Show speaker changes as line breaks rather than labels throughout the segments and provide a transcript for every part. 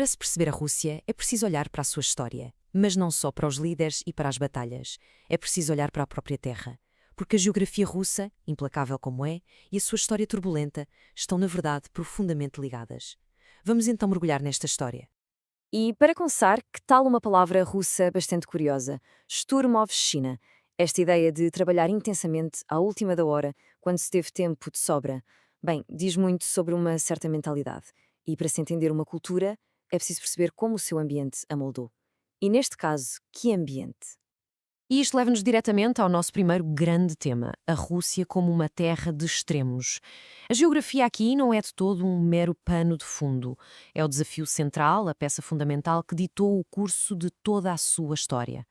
Para se perceber a Rússia, é preciso olhar para a sua história, mas não só para os líderes e para as batalhas. É preciso olhar para a própria terra. Porque a geografia russa, implacável como é, e a sua história turbulenta estão, na verdade, profundamente ligadas. Vamos então mergulhar nesta história.
E, para começar, que tal uma palavra russa bastante curiosa? Shturmovshchina. Esta ideia de trabalhar intensamente à última da hora, quando se teve tempo de sobra. Bem, diz muito sobre uma certa mentalidade. E, para se entender uma cultura, é preciso perceber como o seu ambiente a moldou. E, neste caso, que ambiente?
E isto leva-nos diretamente ao nosso primeiro grande tema, a Rússia como uma terra de extremos. A geografia aqui não é de todo um mero pano de fundo. É o desafio central, a peça fundamental que ditou o curso de toda a sua história.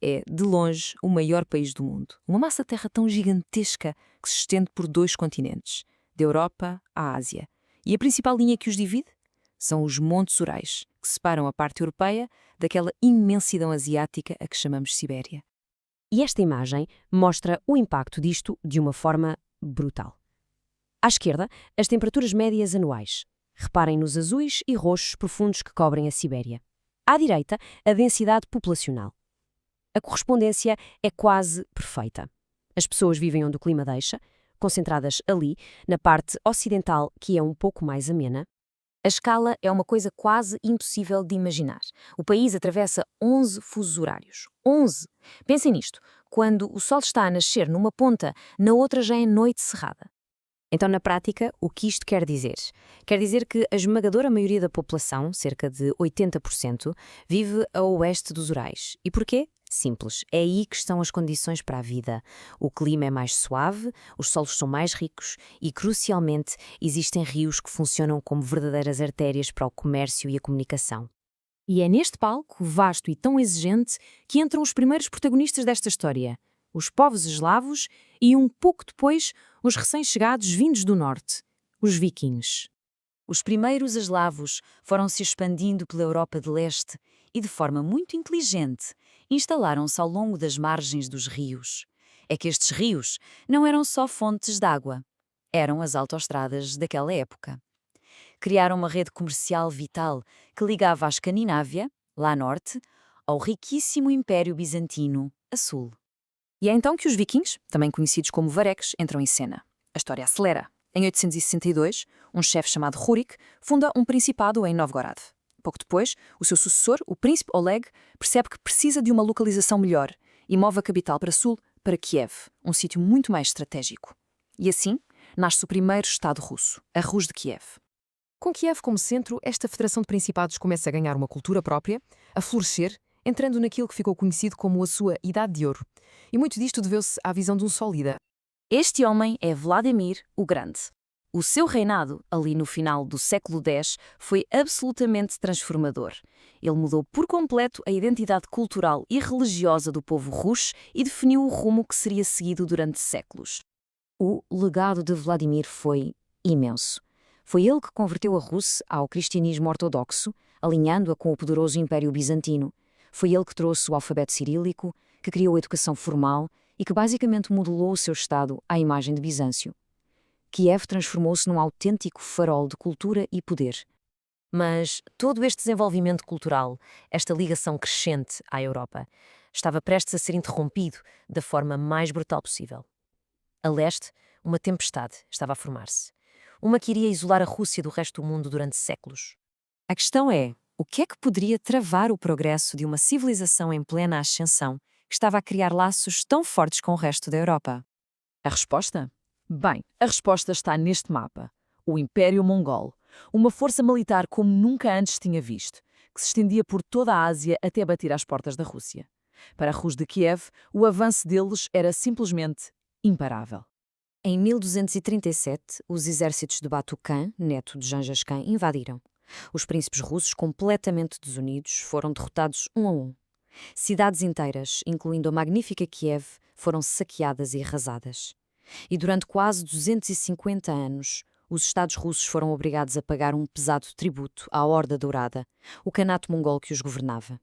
É, de longe, o maior país do mundo. Uma massa-terra tão gigantesca que se estende por 2 continentes, da Europa à Ásia. E a principal linha que os divide? São os Montes Urais, que separam a parte europeia daquela imensidão asiática a que chamamos Sibéria. E esta imagem mostra o impacto disto de uma forma brutal. À esquerda, as temperaturas médias anuais. Reparem nos azuis e roxos profundos que cobrem a Sibéria. À direita, a densidade populacional. A correspondência é quase perfeita. As pessoas vivem onde o clima deixa, concentradas ali, na parte ocidental, que é um pouco mais amena. A escala é uma coisa quase impossível de imaginar. O país atravessa 11 fusos horários. 11! Pensem nisto. Quando o sol está a nascer numa ponta, na outra já é noite cerrada. Então, na prática, o que isto quer dizer? Quer dizer que a esmagadora maioria da população, cerca de 80%, vive a oeste dos Urais. E porquê? Simples. É aí que estão as condições para a vida. O clima é mais suave, os solos são mais ricos e, crucialmente, existem rios que funcionam como verdadeiras artérias para o comércio e a comunicação. E é neste palco, vasto e tão exigente, que entram os primeiros protagonistas desta história. Os povos eslavos e, um pouco depois, os recém-chegados vindos do norte, os vikings. Os primeiros eslavos foram se expandindo pela Europa de Leste e, de forma muito inteligente, instalaram-se ao longo das margens dos rios. É que estes rios não eram só fontes de água, eram as autoestradas daquela época. Criaram uma rede comercial vital que ligava a Escandinávia, lá a norte, ao riquíssimo Império Bizantino, a sul. E é então que os vikings, também conhecidos como vareques, entram em cena. A história acelera. Em 862, um chefe chamado Rurik funda um principado em Novgorod. Pouco depois, o seu sucessor, o príncipe Oleg, percebe que precisa de uma localização melhor e move a capital para sul, para Kiev, um sítio muito mais estratégico. E assim, nasce o primeiro Estado russo, a Rus de Kiev. Com Kiev como centro, esta federação de principados começa a ganhar uma cultura própria, a florescer, entrando naquilo que ficou conhecido como a sua Idade de Ouro. E muito disto deveu-se à visão de um só líder. Este homem é Vladimir o Grande. O seu reinado, ali no final do século X, foi absolutamente transformador. Ele mudou por completo a identidade cultural e religiosa do povo russo e definiu o rumo que seria seguido durante séculos. O legado de Vladimir foi imenso. Foi ele que converteu a Rússia ao cristianismo ortodoxo, alinhando-a com o poderoso Império Bizantino. Foi ele que trouxe o alfabeto cirílico, que criou a educação formal e que basicamente modelou o seu Estado à imagem de Bizâncio. Kiev transformou-se num autêntico farol de cultura e poder. Mas todo este desenvolvimento cultural, esta ligação crescente à Europa, estava prestes a ser interrompido da forma mais brutal possível. A leste, uma tempestade estava a formar-se. Uma que iria isolar a Rússia do resto do mundo durante séculos. A questão é, o que é que poderia travar o progresso de uma civilização em plena ascensão que estava a criar laços tão fortes com o resto da Europa? A resposta? Bem, a resposta está neste mapa. O Império Mongol. Uma força militar como nunca antes tinha visto, que se estendia por toda a Ásia até bater às portas da Rússia. Para a Rus de Kiev, o avanço deles era simplesmente imparável. Em 1237, os exércitos de Batu Khan, neto de Genghis Khan, invadiram. Os príncipes russos, completamente desunidos, foram derrotados um a um. Cidades inteiras, incluindo a magnífica Kiev, foram saqueadas e arrasadas. E durante quase 250 anos, os Estados russos foram obrigados a pagar um pesado tributo à Horda Dourada, o Khanato mongol que os governava.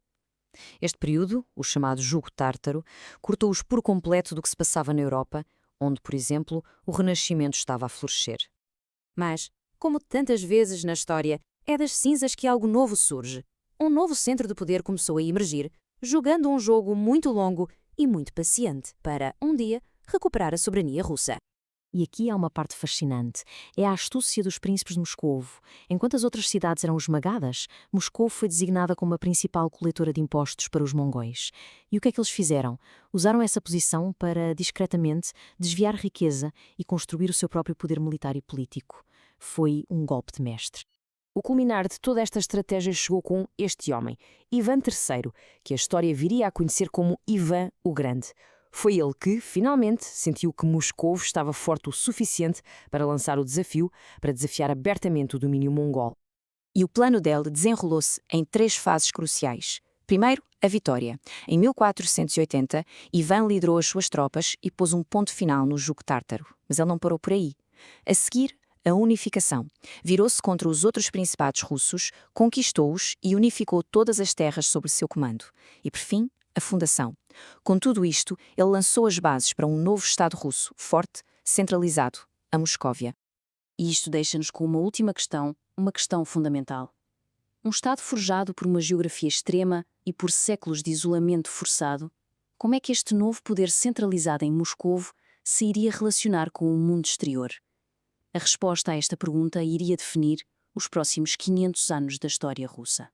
Este período, o chamado Jugo Tártaro, cortou-os por completo do que se passava na Europa, onde, por exemplo, o Renascimento estava a florescer. Mas, como tantas vezes na história,
É das cinzas que algo novo surge. Um novo centro de poder começou a emergir, jogando um jogo muito longo e muito paciente para, um dia, recuperar a soberania russa.
E aqui há uma parte fascinante. É a astúcia dos príncipes de Moscovo. Enquanto as outras cidades eram esmagadas, Moscovo foi designada como a principal coletora de impostos para os mongóis. E o que é que eles fizeram? Usaram essa posição para, discretamente, desviar riqueza e construir o seu próprio poder militar e político. Foi um golpe de mestre.
O culminar de toda esta estratégia chegou com este homem, Ivan III, que a história viria a conhecer como Ivan o Grande. Foi ele que, finalmente, sentiu que Moscovo estava forte o suficiente para lançar o desafio, para desafiar abertamente o domínio mongol.
E o plano dele desenrolou-se em 3 fases cruciais. Primeiro, a vitória. Em 1480, Ivan liderou as suas tropas e pôs um ponto final no jugo tártaro. Mas ele não parou por aí. A seguir, a unificação. Virou-se contra os outros principados russos, conquistou-os e unificou todas as terras sob seu comando. E, por fim, a fundação. Com tudo isto, ele lançou as bases para um novo Estado russo, forte, centralizado, a Moscóvia.
E isto deixa-nos com uma questão fundamental. Um Estado forjado por uma geografia extrema e por séculos de isolamento forçado, como é que este novo poder centralizado em Moscovo se iria relacionar com o mundo exterior? A resposta a esta pergunta iria definir os próximos 500 anos da história russa.